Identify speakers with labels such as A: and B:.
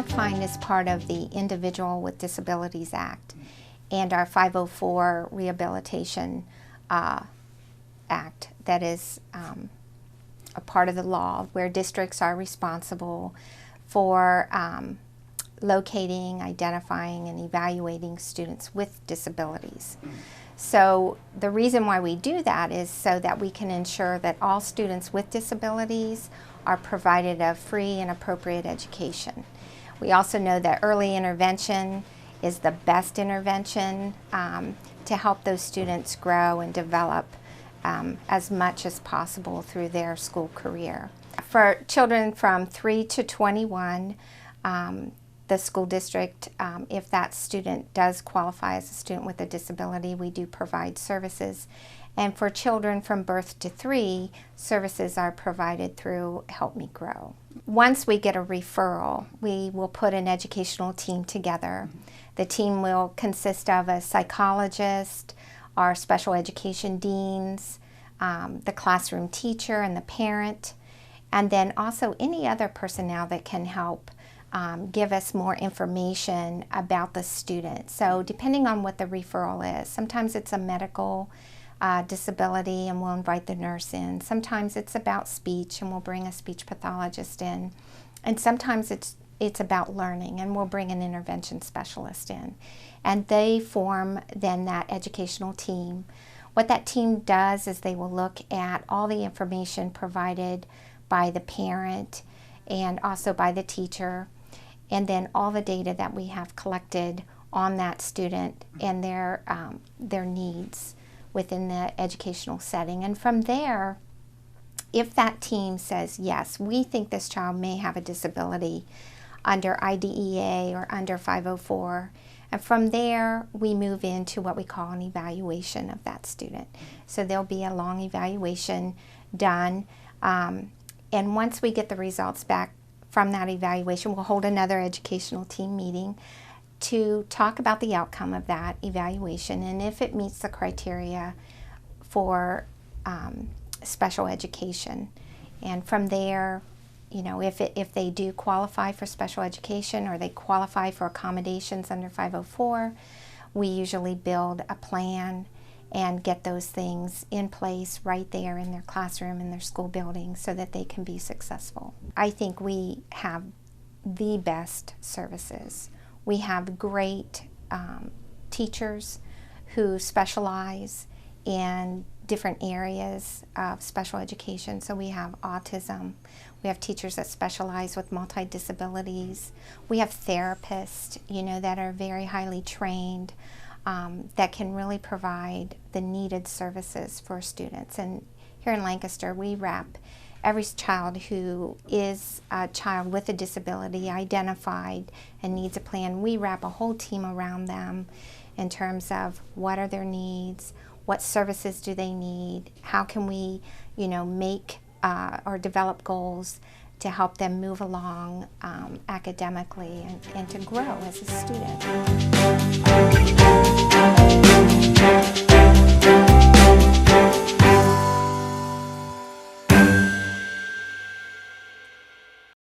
A: have fined as part of the Individual with Disabilities Act and our 504 Rehabilitation Act that is a part of the law where districts are responsible for locating, identifying, and evaluating students with disabilities. So the reason why we do that is so that we can ensure that all students with disabilities are provided a free and appropriate education. We also know that early intervention is the best intervention to help those students grow and develop as much as possible through their school career. For children from 3 to 21, the school district, if that student does qualify as a student with a disability, we do provide services. And for children from birth to 3, services are provided through Help Me Grow. Once we get a referral, we will put an educational team together. The team will consist of a psychologist, our special education deans, the classroom teacher and the parent, and then also any other personnel that can help give us more information about the student. So depending on what the referral is, sometimes it's a medical disability and we'll invite the nurse in. Sometimes it's about speech and we'll bring a speech pathologist in. And sometimes it's about learning and we'll bring an intervention specialist in. And they form then that educational team. What that team does is they will look at all the information provided by the parent and also by the teacher, and then all the data that we have collected on that student and their needs within the educational setting. And from there, if that team says, yes, we think this child may have a disability under IDEA or under 504, and from there, we move into what we call an evaluation of that student. So there'll be a long evaluation done, and once we get the results back from that evaluation, we'll hold another educational team meeting to talk about the outcome of that evaluation and if it meets the criteria for special education. And from there, you know, if they do qualify for special education or they qualify for accommodations under 504, we usually build a plan and get those things in place right there in their classroom, in their school building, so that they can be successful. I think we have the best services. We have great teachers who specialize in different areas of special education. So we have autism, we have teachers that specialize with multi-disabilities, we have therapists, you know, that are very highly trained, that can really provide the needed services for students. And here in Lancaster, we wrap every child who is a child with a disability identified and needs a plan. We wrap a whole team around them in terms of what are their needs, what services do they need, how can we, you know, make or develop goals to help them move along academically and to grow as a student.